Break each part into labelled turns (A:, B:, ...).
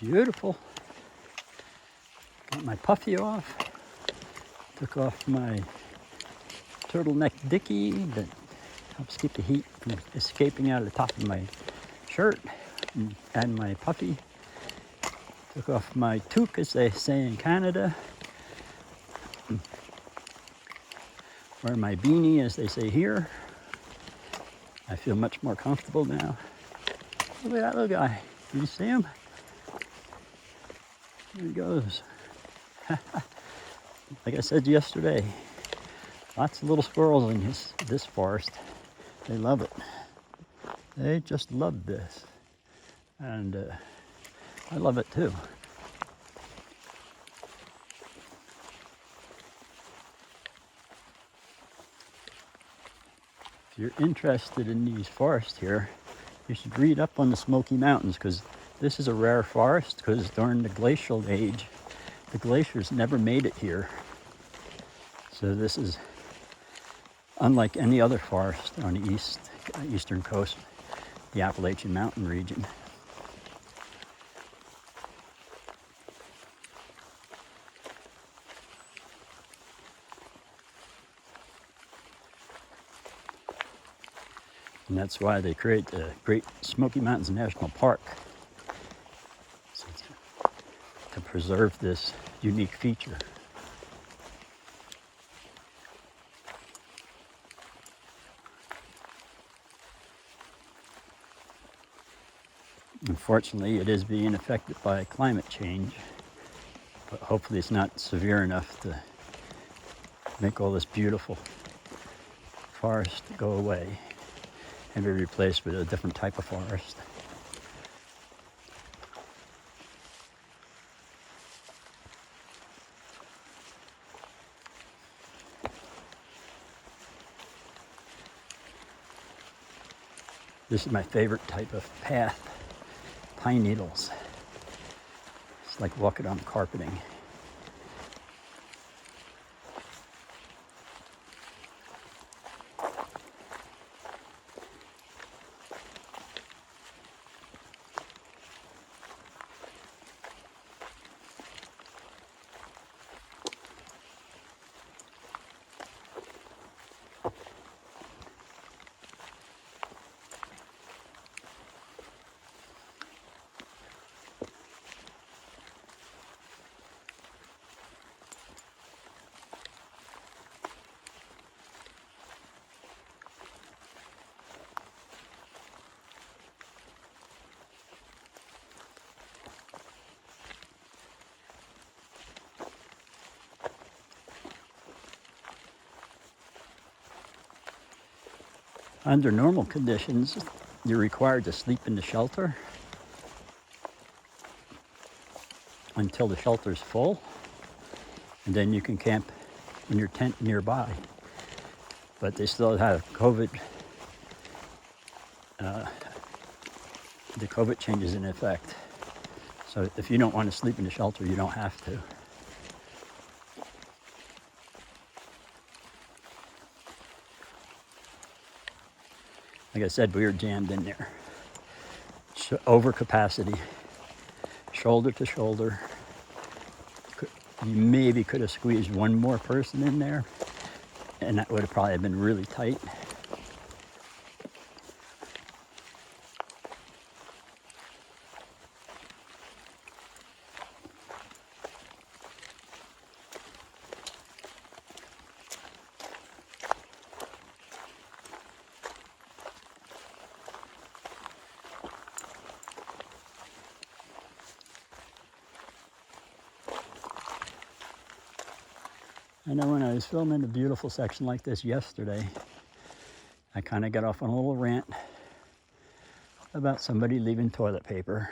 A: Beautiful. Got my puffy off. Took off my turtleneck dickie that helps keep the heat from escaping out of the top of my shirt. And my puffy. Took off my toque, as they say in Canada. Wear my beanie, as they say here. I feel much more comfortable now. Look at that little guy. Can you see him? There he goes. Like I said yesterday, lots of little squirrels in this forest. They love it. They just love this. And I love it too. If you're interested in these forests here, you should read up on the Smoky Mountains, because this is a rare forest, because during the glacial age, the glaciers never made it here. So this is unlike any other forest on the eastern coast, the Appalachian Mountain region. And that's why they create the Great Smoky Mountains National Park, to preserve this unique feature. Unfortunately, it is being affected by climate change, but hopefully it's not severe enough to make all this beautiful forest go away and be replaced with a different type of forest. This is my favorite type of path, pine needles. It's like walking on carpeting. Under normal conditions, you're required to sleep in the shelter until the shelter's full, and then you can camp in your tent nearby. But they still have COVID, the COVID changes in effect. So if you don't want to sleep in the shelter, you don't have to. Like I said, we were jammed in there. Over capacity, shoulder to shoulder. You maybe could have squeezed one more person in there, and that would have probably been really tight. I know when I was filming a beautiful section like this yesterday, I kind of got off on a little rant about somebody leaving toilet paper,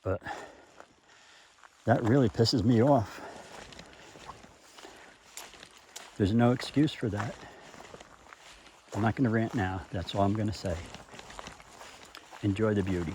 A: but that really pisses me off. There's no excuse for that. I'm not going to rant now. That's all I'm going to say. Enjoy the beauty.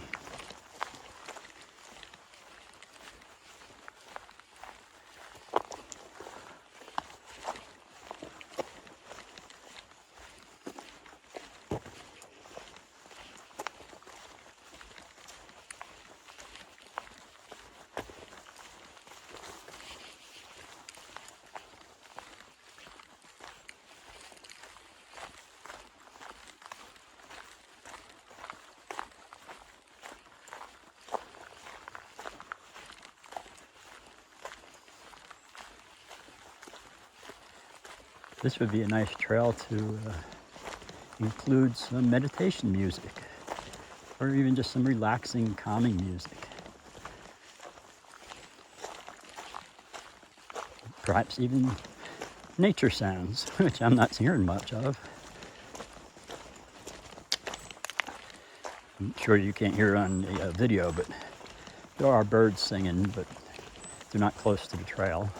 A: This would be a nice trail to include some meditation music, or even just some relaxing, calming music. Perhaps even nature sounds, which I'm not hearing much of. I'm sure you can't hear on the video, but there are birds singing, but they're not close to the trail.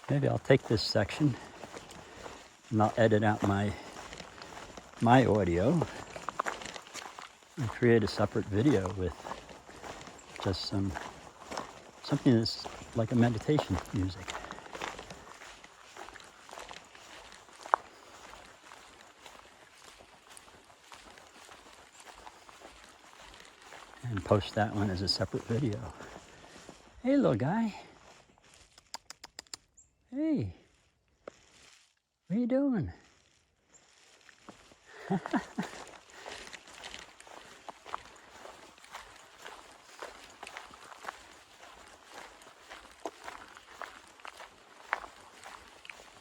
A: Maybe I'll take this section and I'll edit out my audio and create a separate video with just something that's like a meditation music. And post that one as a separate video. Hey, little guy. Hey, what are you doing?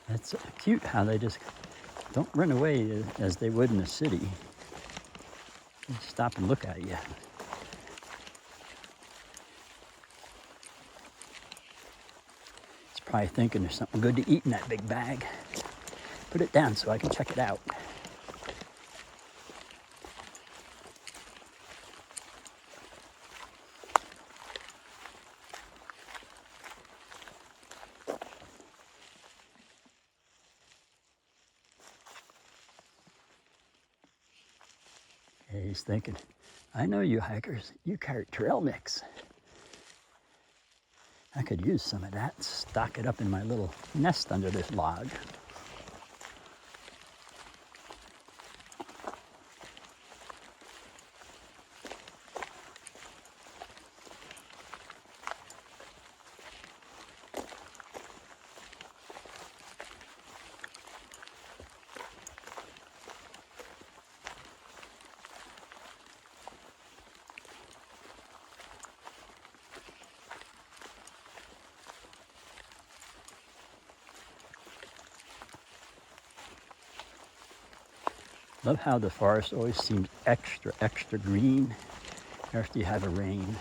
A: It's cute how they just don't run away as they would in a city. They stop and look at you. It's probably thinking there's something good to eat in that big bag. Put it down so I can check it out. He's thinking, I know you hikers, you carry trail mix. I could use some of that, stock it up in my little nest under this log. Love how the forest always seems extra, extra green after you have a rain.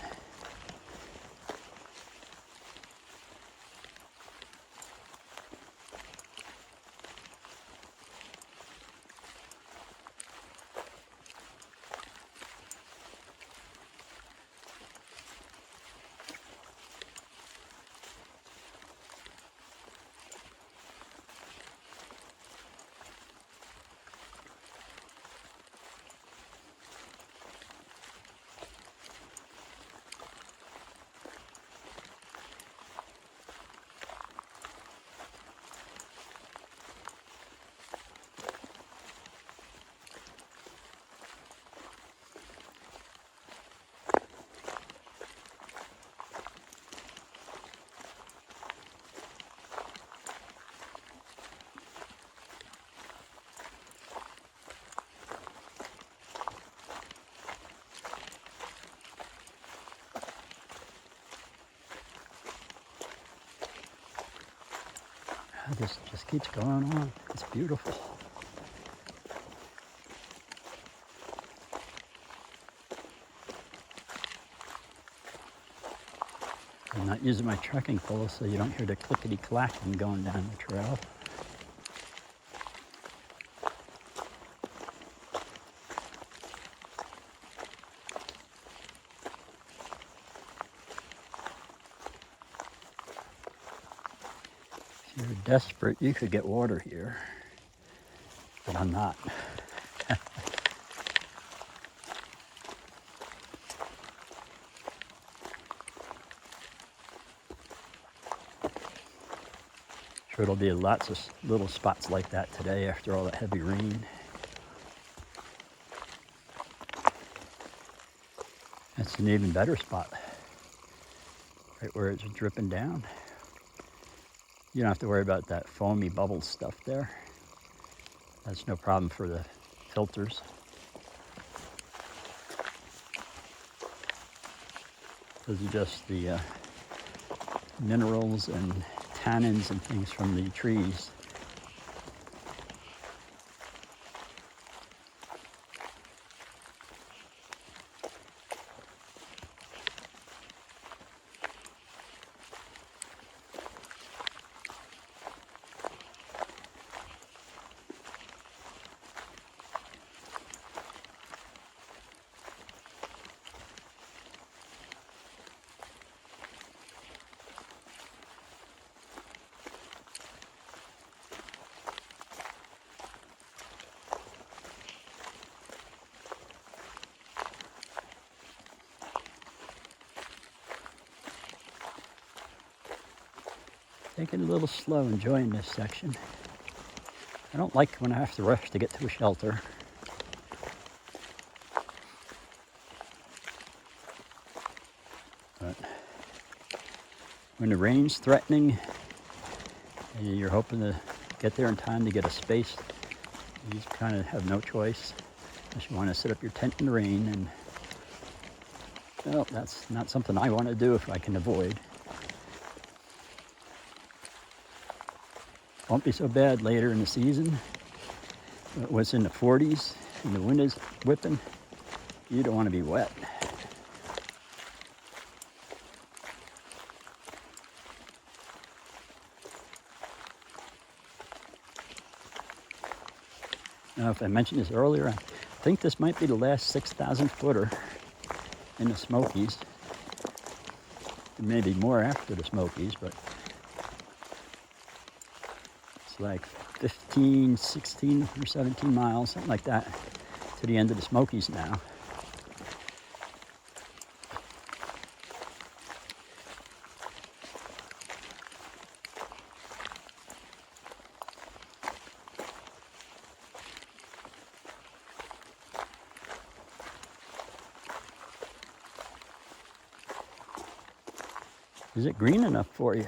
A: This just keeps going on. It's beautiful. I'm not using my trekking pole so you don't hear the clickety-clacking going down the trail. If you're desperate, you could get water here, but I'm not. Sure, there'll be lots of little spots like that today after all that heavy rain. That's an even better spot, right where it's dripping down. You don't have to worry about that foamy bubble stuff there. That's no problem for the filters. Those are just the minerals and tannins and things from the trees. Taking it a little slow, enjoying this section. I don't like when I have to rush to get to a shelter. But when the rain's threatening and you're hoping to get there in time to get a space, you just kind of have no choice unless you want to set up your tent in the rain. And well, that's not something I want to do if I can avoid. Won't be so bad later in the season. It was in the 40s and the wind is whipping. You don't want to be wet. Now, if I mentioned this earlier, I think this might be the last 6,000 footer in the Smokies. There may be more after the Smokies, but it's like 15, 16 or 17 miles, something like that, to the end of the Smokies now. Is it green enough for you?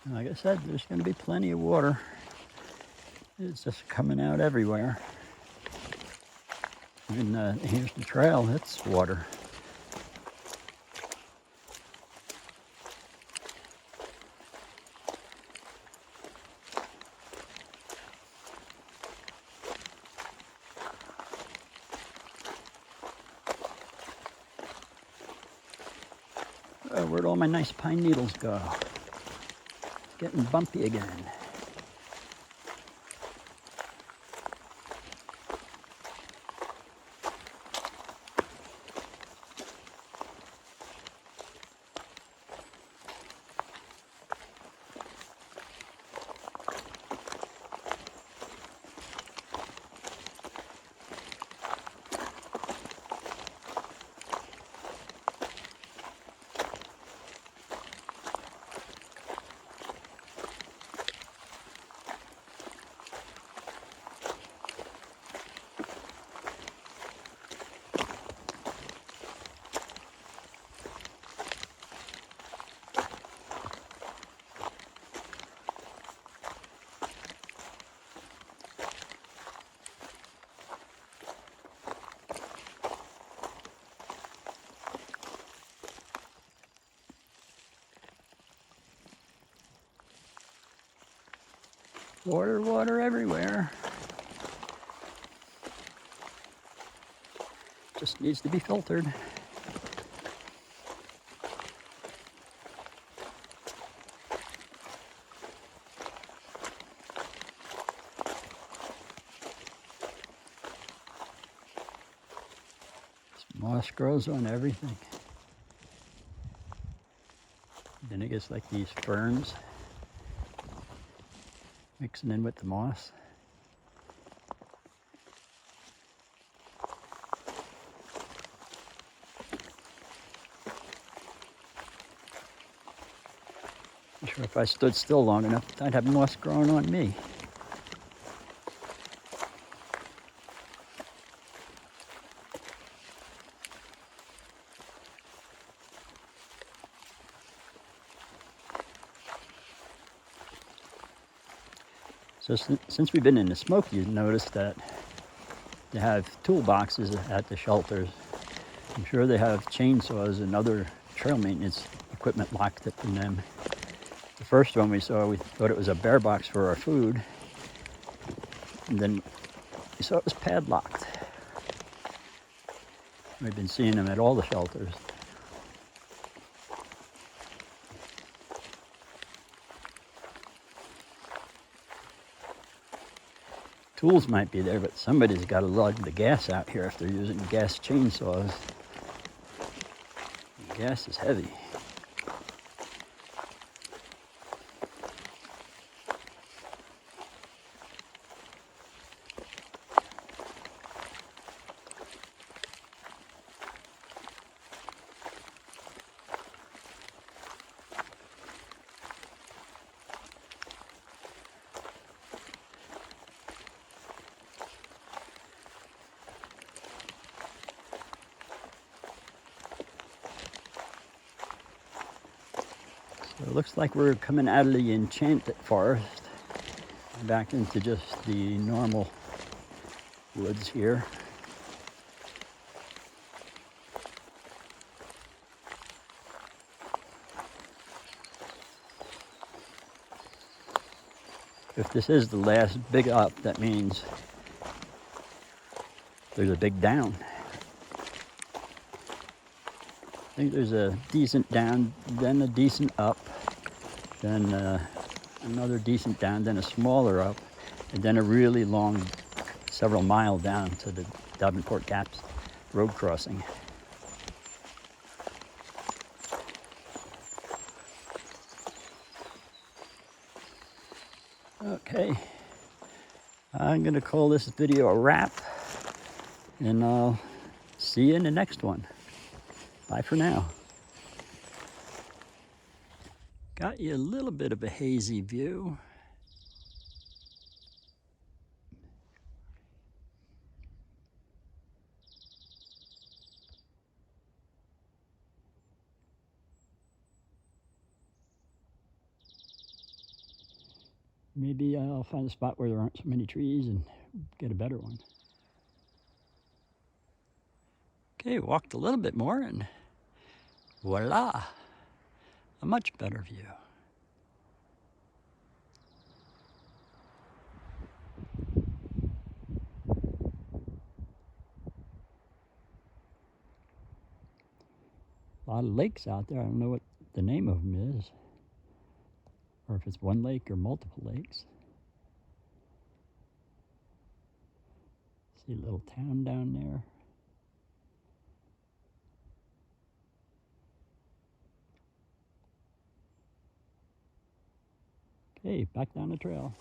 A: Like I said, there's going to be plenty of water. It's just coming out everywhere. Even here's the trail, it's water. Oh, where'd all my nice pine needles go? It's getting bumpy again. Water, water everywhere. Just needs to be filtered. Moss grows on everything. Then it gets like these ferns mixing in with the moss. I'm sure if I stood still long enough, I'd have moss growing on me. So since we've been in the Smoky, you've noticed that they have toolboxes at the shelters. I'm sure they have chainsaws and other trail maintenance equipment locked up in them. The first one we saw, we thought it was a bear box for our food. And then we saw it was padlocked. We've been seeing them at all the shelters. Tools might be there, but somebody's got to lug the gas out here if they're using gas chainsaws. The gas is heavy. So it looks like we're coming out of the enchanted forest back into just the normal woods here. If this is the last big up, that means there's a big down. I think there's a decent down, then a decent up, then another decent down, then a smaller up, and then a really long, several mile down to the Davenport Gaps road crossing. Okay, I'm gonna call this video a wrap, and I'll see you in the next one. Bye for now. Got you a little bit of a hazy view. Maybe I'll find a spot where there aren't so many trees and get a better one. Okay, walked a little bit more and voila, a much better view. A lot of lakes out there. I don't know what the name of them is, or if it's one lake or multiple lakes. See a little town down there. Okay, back down the trail.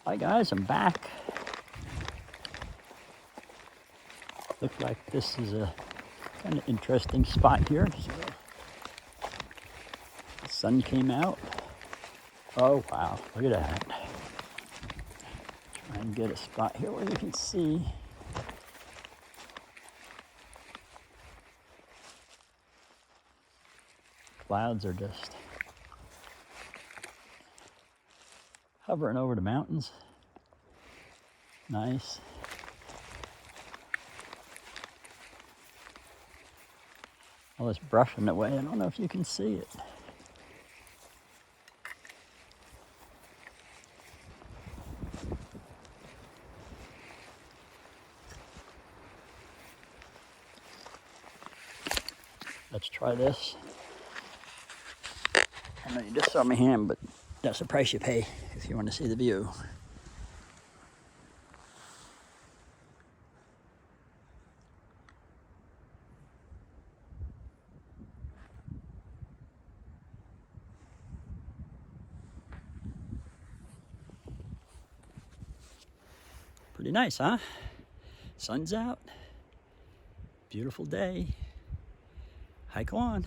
A: Hi guys, I'm back. Looks like this is a kind of interesting spot here. So the sun came out. Oh wow, look at that. Try and get a spot here where you can see. Clouds are just hovering over the mountains. Nice. All this brush in the way. I don't know if you can see it. Let's try this. I know you just saw my hand, but that's the price you pay if you want to see the view. Pretty nice, huh? Sun's out. Beautiful day. Hike on.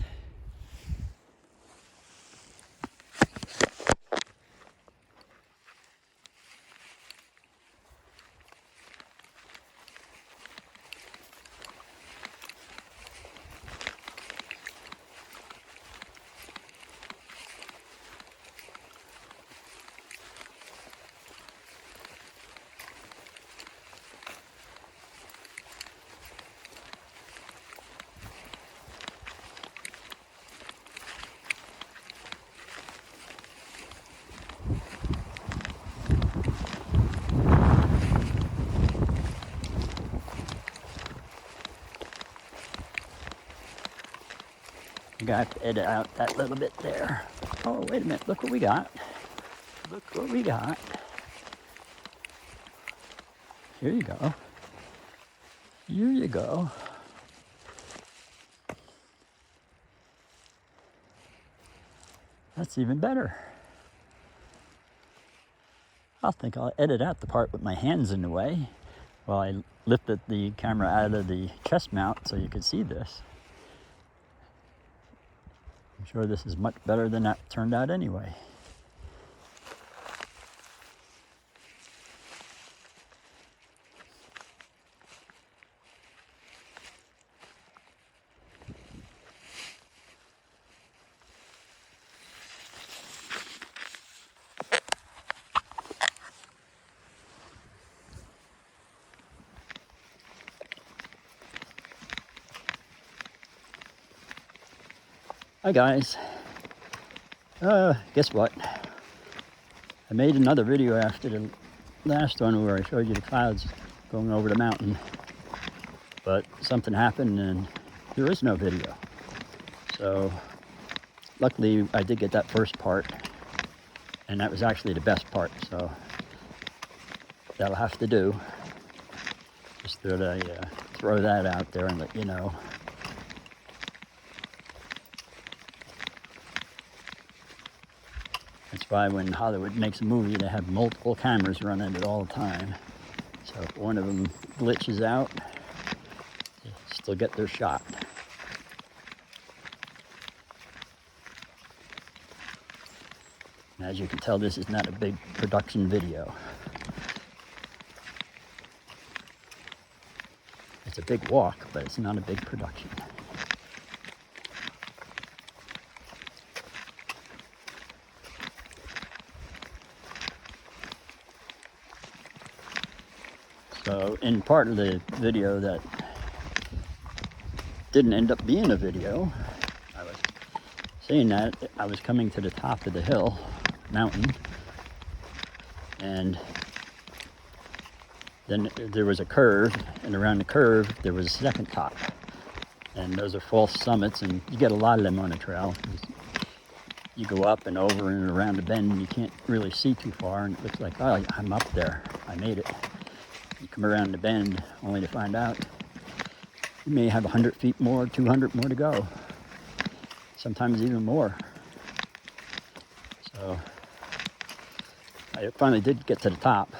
A: I'm gonna have to edit out that little bit there. Oh, wait a minute, look what we got. Look what we got. Here you go. Here you go. That's even better. I think I'll edit out the part with my hands in the way while I lifted the camera out of the chest mount so you could see this. I'm sure this is much better than that turned out anyway. Hi guys. Guess what? I made another video after the last one where I showed you the clouds going over the mountain, but something happened and there is no video. So luckily I did get that first part, and that was actually the best part, so that'll have to do. Just thought I throw that out there and let you know. That's why when Hollywood makes a movie, they have multiple cameras running at all the time. So if one of them glitches out, they still get their shot. And as you can tell, this is not a big production video. It's a big walk, but it's not a big production. So in part of the video that didn't end up being a video, I was saying that I was coming to the top of the mountain, and then there was a curve, and around the curve there was a second top. And those are false summits, and you get a lot of them on a trail. You go up and over and around the bend, and you can't really see too far, and it looks like, oh, I'm up there, I made it. You come around the bend only to find out you may have 100 feet more, 200 more to go. Sometimes even more. So I finally did get to the top.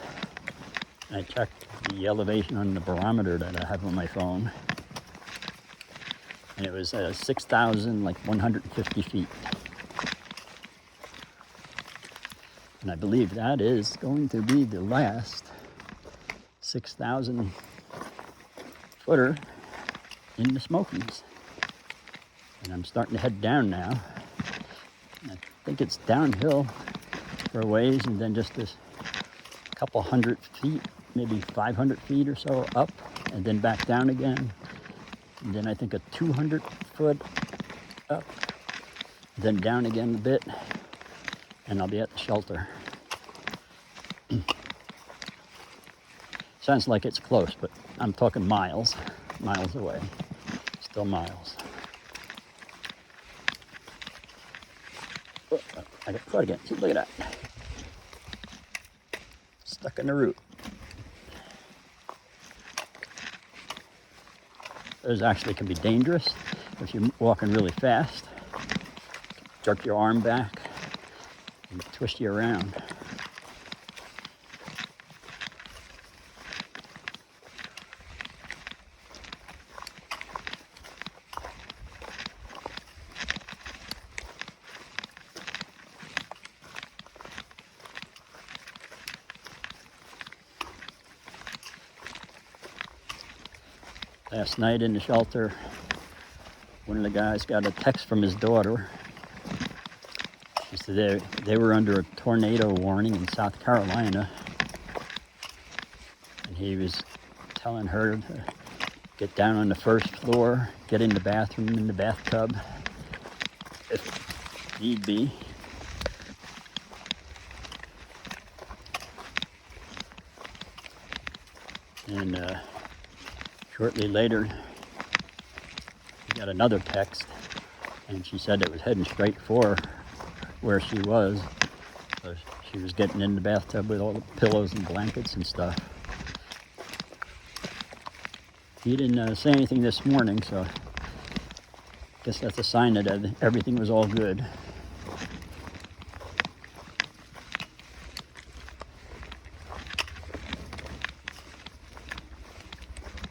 A: I checked the elevation on the barometer that I have on my phone, and it was 6,150 feet. And I believe that is going to be the last 6,000 footer in the Smokies. And I'm starting to head down now. I think it's downhill for a ways, and then just this couple hundred feet, maybe 500 feet or so up, and then back down again. And then I think a 200 foot up, then down again a bit, and I'll be at the shelter. Sounds like it's close, but I'm talking miles away. Still miles. Oh, I got caught again. See, look at that. Stuck in the root. Those actually can be dangerous if you're walking really fast. Jerk your arm back and twist you around. Last night in the shelter, one of the guys got a text from his daughter. She said they were under a tornado warning in South Carolina. And he was telling her to get down on the first floor, get in the bathroom, in the bathtub, if need be. And shortly later, he got another text, and she said it was heading straight for where she was. So she was getting in the bathtub with all the pillows and blankets and stuff. He didn't say anything this morning, so I guess that's a sign that everything was all good.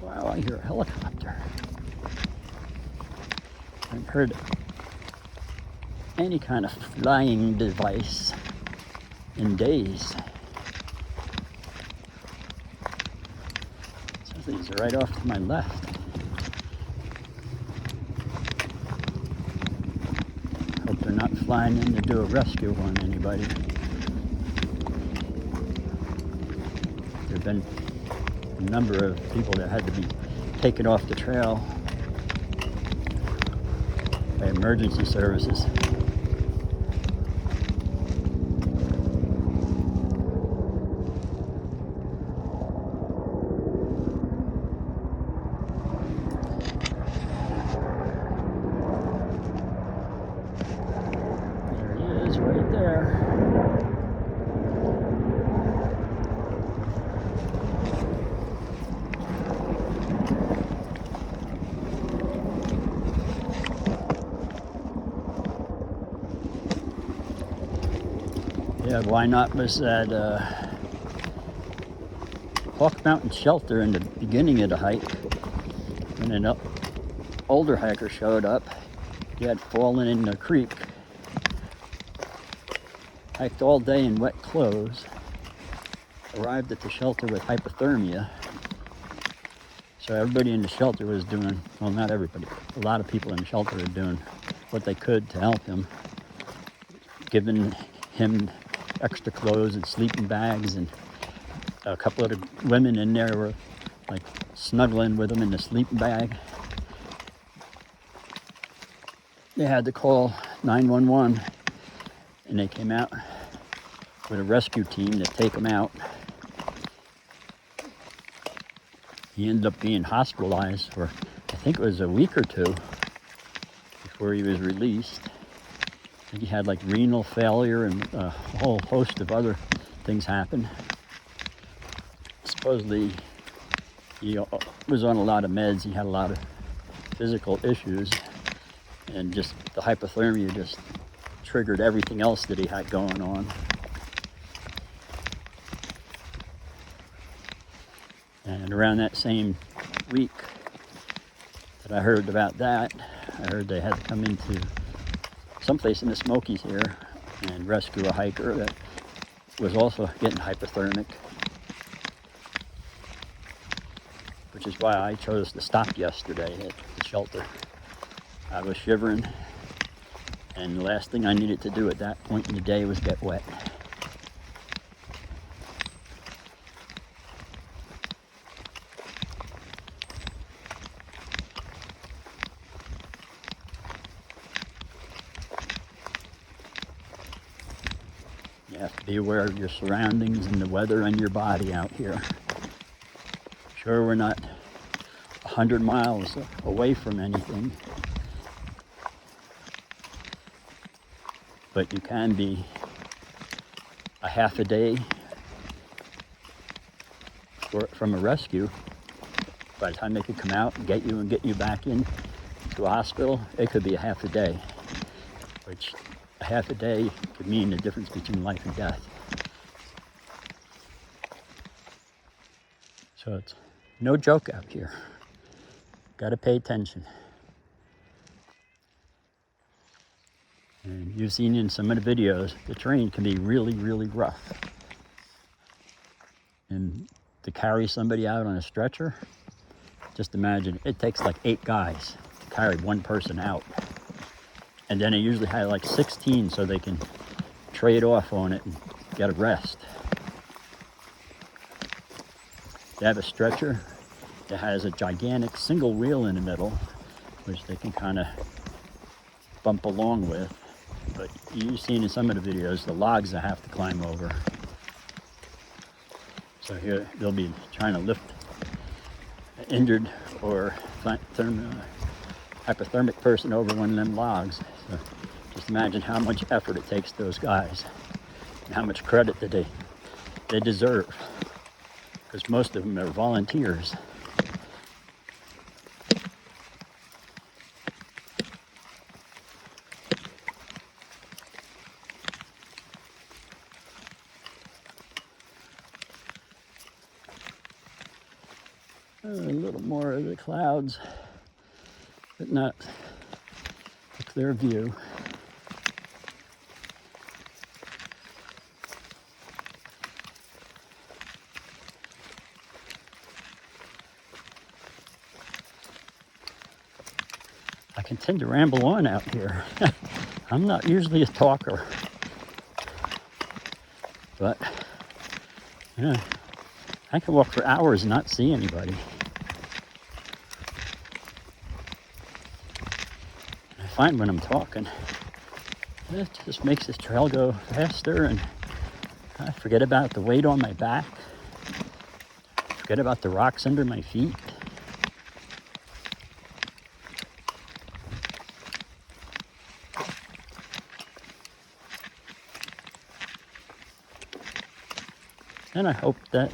A: Wow, I hear a helicopter. I haven't heard any kind of flying device in days. Something's right off to my left. Hope they're not flying in to do a rescue on anybody. There have been a number of people that had to be taken off the trail by emergency services. There he is, right there. Yeah, why not was at Hawk Mountain Shelter in the beginning of the hike. When an older hiker showed up, he had fallen in the creek. Hiked all day in wet clothes. Arrived at the shelter with hypothermia. So everybody in the shelter was doing, well, not everybody, a lot of people in the shelter were doing what they could to help him. Giving him extra clothes and sleeping bags, and a couple of the women in there were like snuggling with him in the sleeping bag. They had to call 911, and they came out with a rescue team to take him out. He ended up being hospitalized for, I think it was a week or two before he was released. I think he had like renal failure and a whole host of other things happened. Supposedly, he was on a lot of meds. He had a lot of physical issues, and just the hypothermia just triggered everything else that he had going on. And around that same week that I heard about that, I heard they had to come into someplace in the Smokies here and rescue a hiker that was also getting hypothermic, which is why I chose to stop yesterday at the shelter. I was shivering, and the last thing I needed to do at that point in the day was get wet. You have to be aware of your surroundings and the weather and your body out here. Sure, we're not 100 miles away from anything, but you can be a half a day from a rescue. By the time they could come out and get you back in to a hospital, it could be a half a day, which a half a day could mean the difference between life and death. So it's no joke out here. Got to pay attention. And you've seen in some of the videos, the terrain can be really, really rough. And to carry somebody out on a stretcher, just imagine, it takes like 8 guys to carry one person out. And then they usually have like 16 so they can trade off on it and get a rest. They have a stretcher that has a gigantic single wheel in the middle, which they can kind of bump along with. But you've seen in some of the videos the logs they have to climb over. So here they'll be trying to lift an injured or hypothermic person over one of them logs. So just imagine how much effort it takes those guys and how much credit that they deserve, because most of them are volunteers. A little more of the clouds, but not a clear view. I can tend to ramble on out here. I'm not usually a talker, but yeah, I can walk for hours and not see anybody. I find when I'm talking, it just makes this trail go faster, and I forget about the weight on my back, forget about the rocks under my feet. And I hope that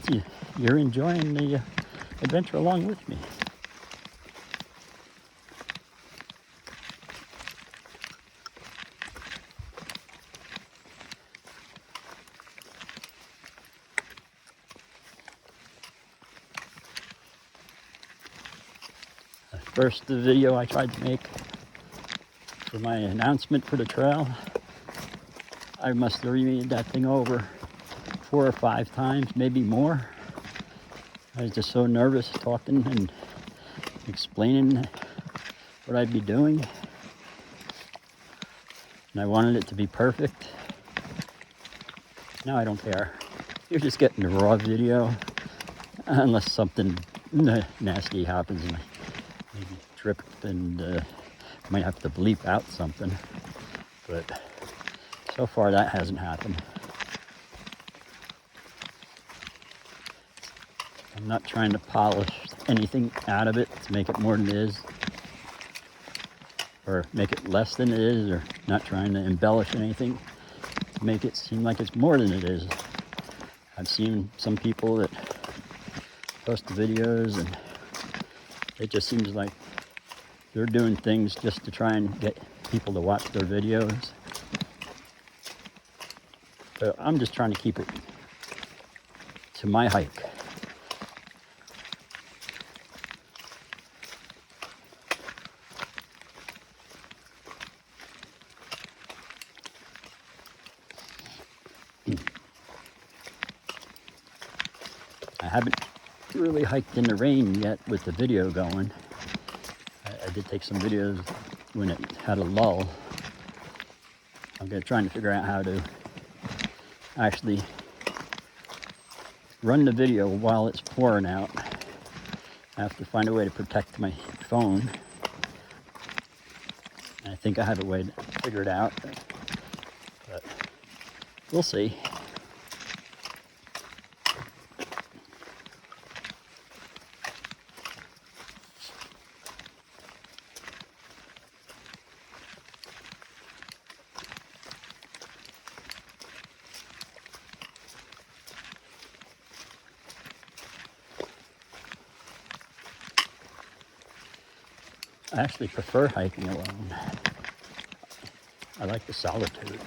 A: you're enjoying the adventure along with me. First video I tried to make for my announcement for the trail, I must have remade that thing over 4 or 5 times, maybe more. I was just so nervous talking and explaining what I'd be doing. And I wanted it to be perfect. Now I don't care. You're just getting the raw video, unless something nasty happens and I maybe trip and might have to bleep out something. But so far that hasn't happened. I'm not trying to polish anything out of it to make it more than it is, or make it less than it is, or not trying to embellish anything to make it seem like it's more than it is. I've seen some people that post the videos and it just seems like they're doing things just to try and get people to watch their videos. But I'm just trying to keep it to my hike. I haven't really hiked in the rain yet with the video going. I did take some videos when it had a lull. I'm trying to figure out how to actually run the video while it's pouring out. I have to find a way to protect my phone. I think I have a way to figure it out, but we'll see. I actually prefer hiking alone. I like the solitude.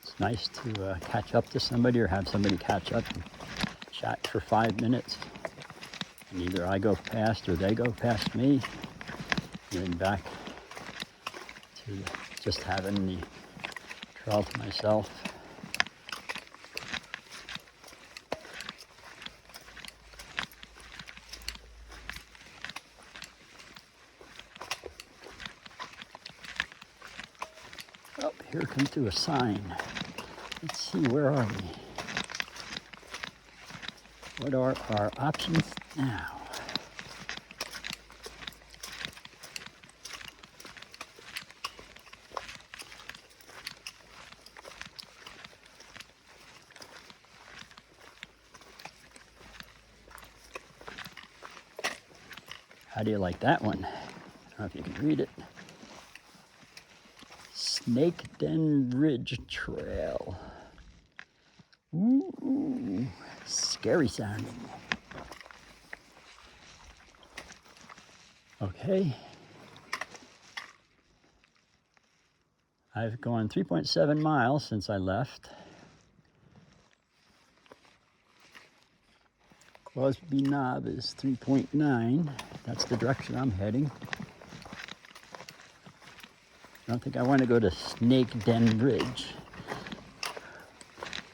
A: It's nice to catch up to somebody or have somebody catch up and chat for 5 minutes. And either I go past or they go past me. And then back to just having the trail to myself. Oh, here comes to a sign. Let's see, where are we? What are our options now? How do you like that one? I don't know if you can read it. Snake Den Ridge Trail. Ooh, scary sounding. Okay. I've gone 3.7 miles since I left. Crosby Knob is 3.9. That's the direction I'm heading. I don't think I want to go to Snake Den Ridge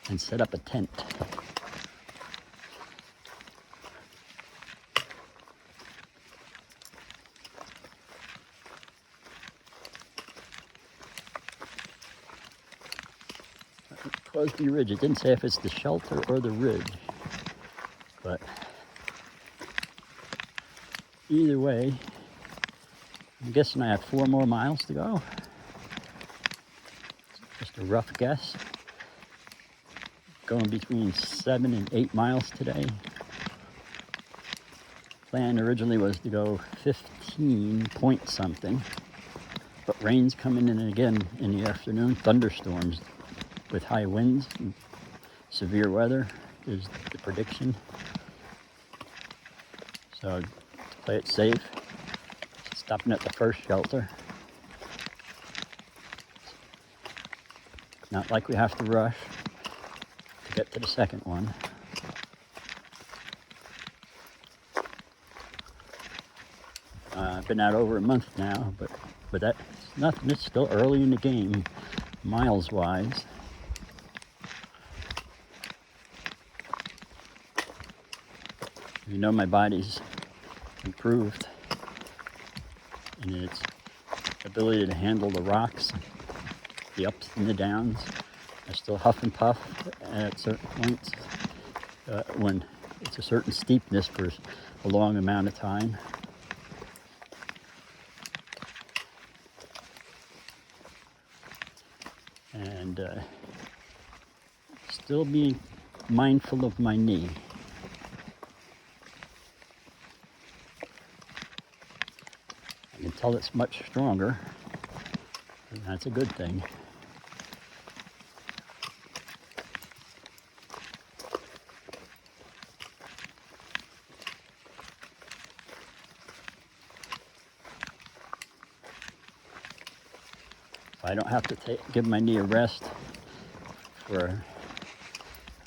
A: and set up a tent. Crosby Ridge, it didn't say if it's the shelter or the ridge, but either way, I'm guessing I have 4 more miles to go. Just a rough guess. Going between 7 and 8 miles today. Plan originally was to go 15 point something, but rain's coming in again in the afternoon. Thunderstorms with high winds and severe weather is the prediction. So to play it safe, stopping at the first shelter. Not like we have to rush to get to the second one. I've been out over a month now, but that's nothing. It's still early in the game, miles wise. You know, my body's improved in its ability to handle the rocks, the ups and the downs. I still huff and puff at certain points when it's a certain steepness for a long amount of time. And still being mindful of my knee. I can tell it's much stronger, and that's a good thing. I don't have to give my knee a rest for,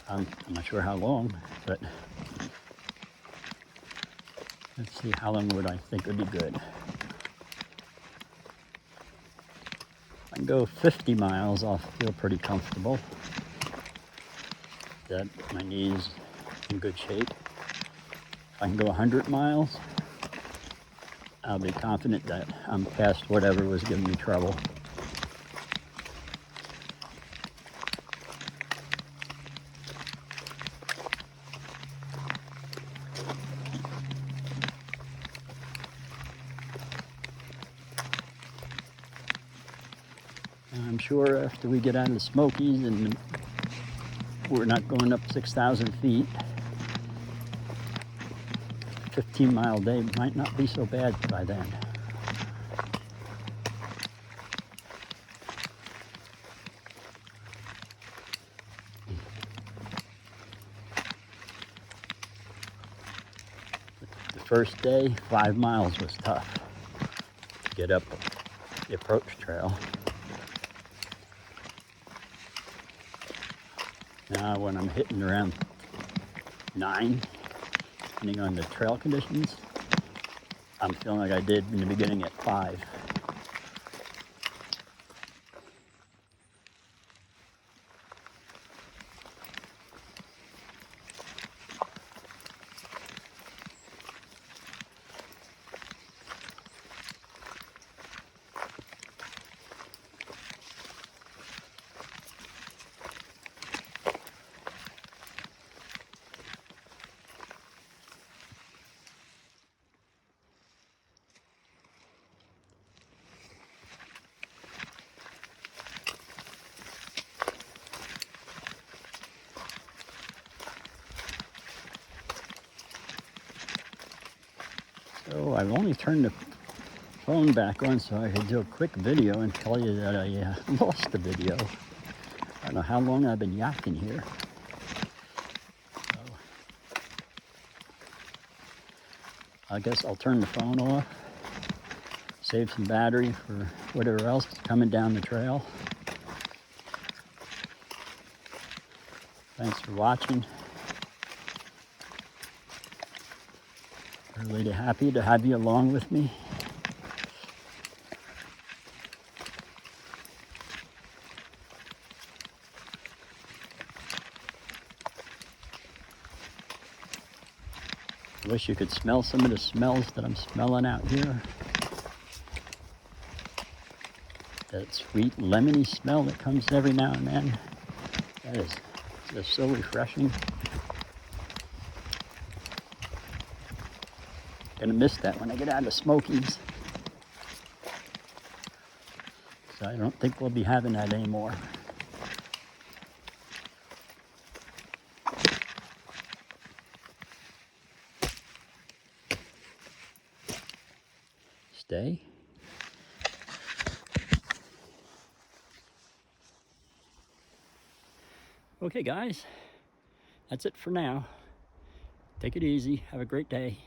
A: I'm not sure how long, but let's see, how long would I think would be good? If I can go 50 miles, I'll feel pretty comfortable that my knee's in good shape. If I can go 100 miles, I'll be confident that I'm past whatever was giving me trouble. I'm sure after we get out of the Smokies and we're not going up 6,000 feet, 15-mile day might not be so bad by then. first day, 5 miles was tough to get up the approach trail. Now when I'm hitting around 9, depending on the trail conditions, I'm feeling like I did in the beginning at 5. So I've only turned the phone back on so I could do a quick video and tell you that I lost the video. I don't know how long I've been yakking here. So I guess I'll turn the phone off, save some battery for whatever else is coming down the trail. Thanks for watching. Really happy to have you along with me. I wish you could smell some of the smells that I'm smelling out here. That sweet lemony smell that comes every now and then. That is just so refreshing. Gonna miss that when I get out of Smokies. So I don't think we'll be having that anymore. Stay. Okay guys, that's it for now. Take it easy, have a great day.